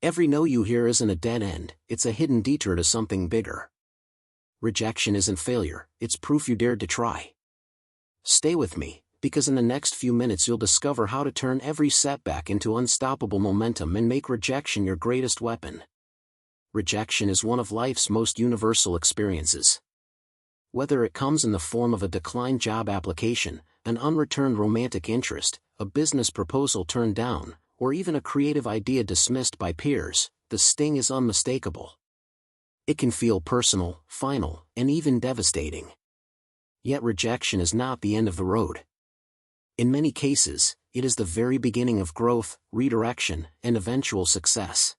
Every no you hear isn't a dead end, it's a hidden detour to something bigger. Rejection isn't failure, it's proof you dared to try. Stay with me, because in the next few minutes you'll discover how to turn every setback into unstoppable momentum and make rejection your greatest weapon. Rejection is one of life's most universal experiences. Whether it comes in the form of a declined job application, an unreturned romantic interest, a business proposal turned down, or even a creative idea dismissed by peers, the sting is unmistakable. It can feel personal, final, and even devastating. Yet rejection is not the end of the road. In many cases, it is the very beginning of growth, redirection, and eventual success.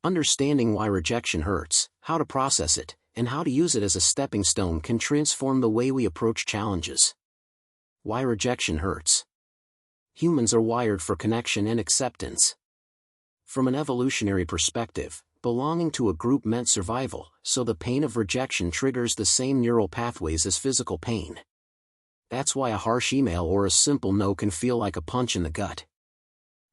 Understanding why rejection hurts, how to process it, and how to use it as a stepping stone can transform the way we approach challenges. Why rejection hurts. Humans are wired for connection and acceptance. From an evolutionary perspective, belonging to a group meant survival, so the pain of rejection triggers the same neural pathways as physical pain. That's why a harsh email or a simple no can feel like a punch in the gut.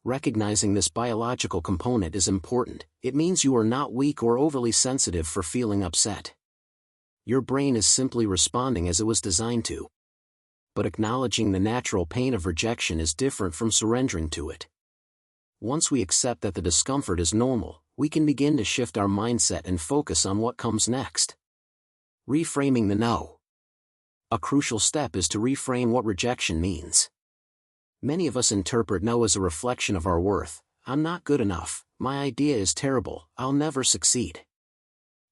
Recognizing this biological component is important. It means you are not weak or overly sensitive for feeling upset. Your brain is simply responding as it was designed to. But acknowledging the natural pain of rejection is different from surrendering to it. Once we accept that the discomfort is normal, we can begin to shift our mindset and focus on what comes next. Reframing the no. A crucial step is to reframe what rejection means. Many of us interpret no as a reflection of our worth. I'm not good enough, my idea is terrible, I'll never succeed.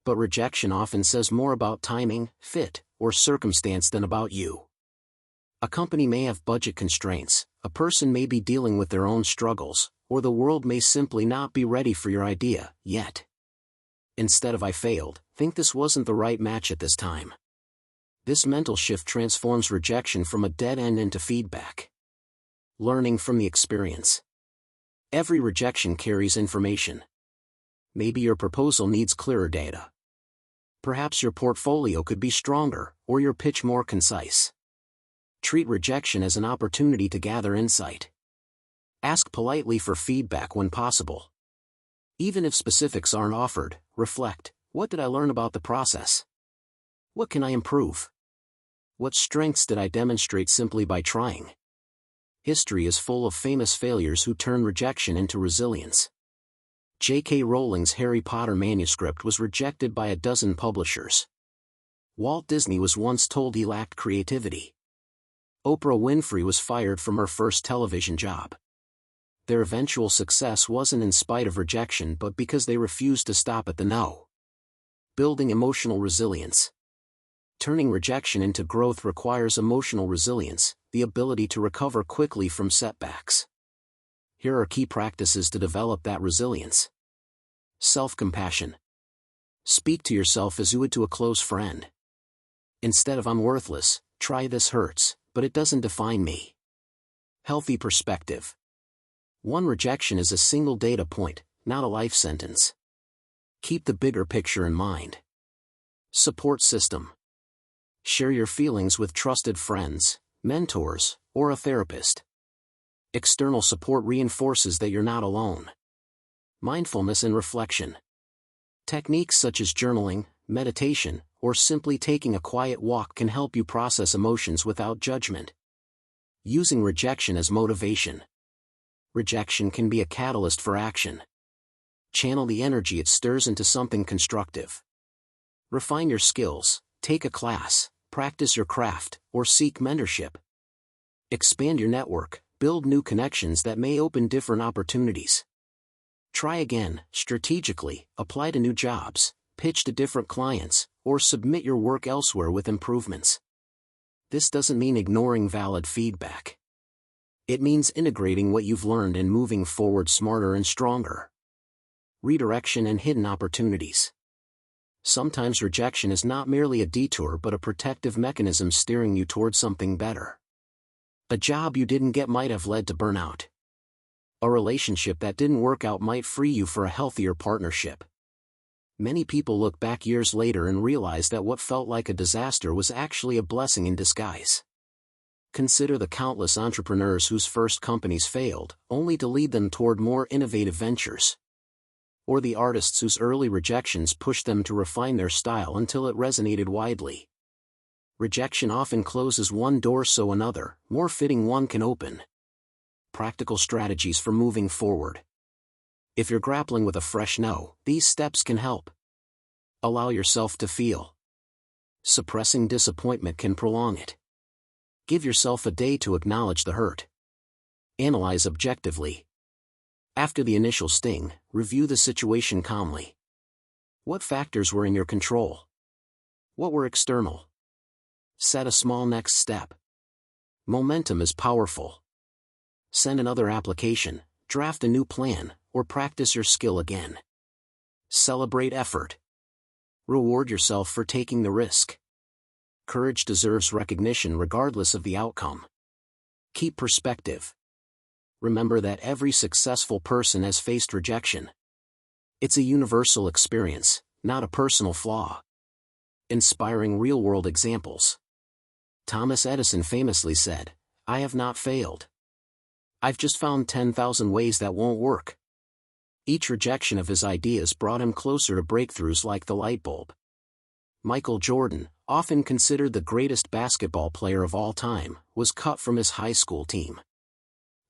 But rejection often says more about timing, fit, or circumstance than about you. A company may have budget constraints, a person may be dealing with their own struggles, or the world may simply not be ready for your idea, yet. Instead of "I failed," think "this wasn't the right match at this time." This mental shift transforms rejection from a dead end into feedback. Learning from the experience. Every rejection carries information. Maybe your proposal needs clearer data. Perhaps your portfolio could be stronger, or your pitch more concise. Treat rejection as an opportunity to gather insight. Ask politely for feedback when possible. Even if specifics aren't offered, reflect, what did I learn about the process? What can I improve? What strengths did I demonstrate simply by trying? History is full of famous failures who turned rejection into resilience. J.K. Rowling's Harry Potter manuscript was rejected by a dozen publishers. Walt Disney was once told he lacked creativity. Oprah Winfrey was fired from her first television job. Their eventual success wasn't in spite of rejection but because they refused to stop at the no. Building emotional resilience. Turning rejection into growth requires emotional resilience, the ability to recover quickly from setbacks. Here are key practices to develop that resilience. Self-compassion. Speak to yourself as you would to a close friend. Instead of "I'm worthless," try "this hurts, but it doesn't define me." Healthy perspective. One rejection is a single data point, not a life sentence. Keep the bigger picture in mind. Support system. Share your feelings with trusted friends, mentors, or a therapist. External support reinforces that you're not alone. Mindfulness and reflection. Techniques such as journaling, meditation, or simply taking a quiet walk can help you process emotions without judgment. Using rejection as motivation. Rejection can be a catalyst for action. Channel the energy it stirs into something constructive. Refine your skills, take a class, practice your craft, or seek mentorship. Expand your network, build new connections that may open different opportunities. Try again, strategically, apply to new jobs, pitch to different clients, or submit your work elsewhere with improvements. This doesn't mean ignoring valid feedback. It means integrating what you've learned and moving forward smarter and stronger. Redirection and hidden opportunities. Sometimes rejection is not merely a detour but a protective mechanism steering you toward something better. A job you didn't get might have led to burnout. A relationship that didn't work out might free you for a healthier partnership. Many people look back years later and realize that what felt like a disaster was actually a blessing in disguise. Consider the countless entrepreneurs whose first companies failed, only to lead them toward more innovative ventures. or the artists whose early rejections pushed them to refine their style until it resonated widely. Rejection often closes one door so another, more fitting one can open. Practical strategies for moving forward. If you're grappling with a fresh no, these steps can help. Allow yourself to feel. Suppressing disappointment can prolong it. Give yourself a day to acknowledge the hurt. Analyze objectively. After the initial sting, review the situation calmly. What factors were in your control? What were external? Set a small next step. Momentum is powerful. Send another application, draft a new plan, or practice your skill again. Celebrate effort. Reward yourself for taking the risk. Courage deserves recognition regardless of the outcome. Keep perspective. Remember that every successful person has faced rejection. It's a universal experience, not a personal flaw. Inspiring real-world examples. Thomas Edison famously said, "I have not failed. I've just found 10,000 ways that won't work." Each rejection of his ideas brought him closer to breakthroughs like the light bulb. Michael Jordan, often considered the greatest basketball player of all time, was cut from his high school team.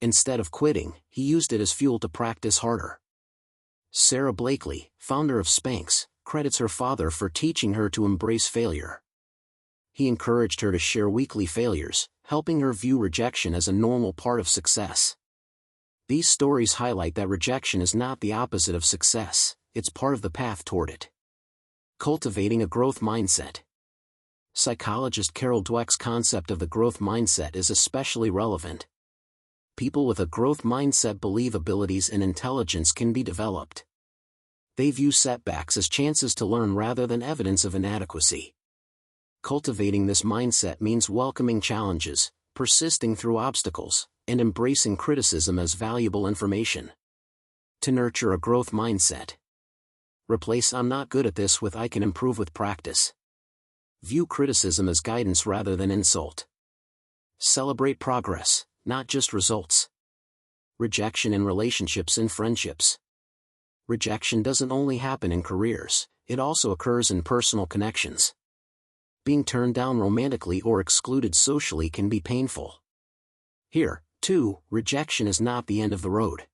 Instead of quitting, he used it as fuel to practice harder. Sarah Blakely, founder of Spanx, credits her father for teaching her to embrace failure. He encouraged her to share weekly failures, helping her view rejection as a normal part of success. These stories highlight that rejection is not the opposite of success, it's part of the path toward it. Cultivating a growth mindset. Psychologist Carol Dweck's concept of the growth mindset is especially relevant. People with a growth mindset believe abilities and intelligence can be developed. They view setbacks as chances to learn rather than evidence of inadequacy. Cultivating this mindset means welcoming challenges, persisting through obstacles, and embracing criticism as valuable information. To nurture a growth mindset. Replace "I'm not good at this" with "I can improve with practice." View criticism as guidance rather than insult. Celebrate progress, not just results. Rejection in relationships and friendships. Rejection doesn't only happen in careers, it also occurs in personal connections. Being turned down romantically or excluded socially can be painful. Here, too, rejection is not the end of the road.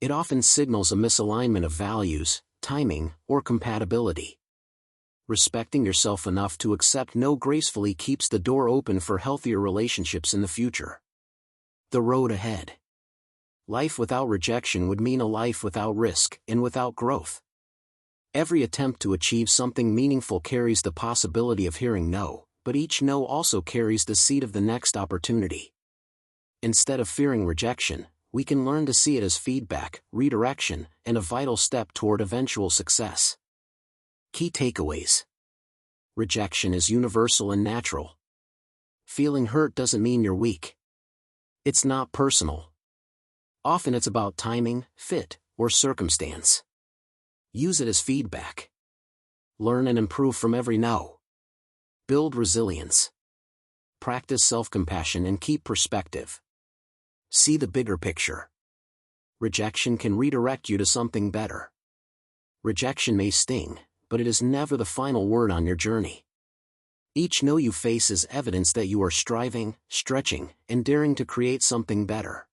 It often signals a misalignment of values, timing, or compatibility. Respecting yourself enough to accept no gracefully keeps the door open for healthier relationships in the future. The road ahead. Life without rejection would mean a life without risk and without growth. Every attempt to achieve something meaningful carries the possibility of hearing no, but each no also carries the seed of the next opportunity. Instead of fearing rejection, we can learn to see it as feedback, redirection, and a vital step toward eventual success. Key takeaways. Rejection is universal and natural. Feeling hurt doesn't mean you're weak. It's not personal. Often it's about timing, fit, or circumstance. Use it as feedback. Learn and improve from every no. Build resilience. Practice self-compassion and keep perspective. See the bigger picture. Rejection can redirect you to something better. Rejection may sting, but it is never the final word on your journey. Each no you face is evidence that you are striving, stretching, and daring to create something better.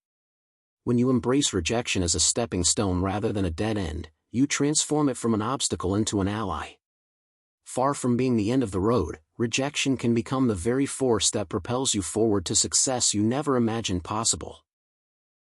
When you embrace rejection as a stepping stone rather than a dead end, you transform it from an obstacle into an ally. Far from being the end of the road, rejection can become the very force that propels you forward to success you never imagined possible.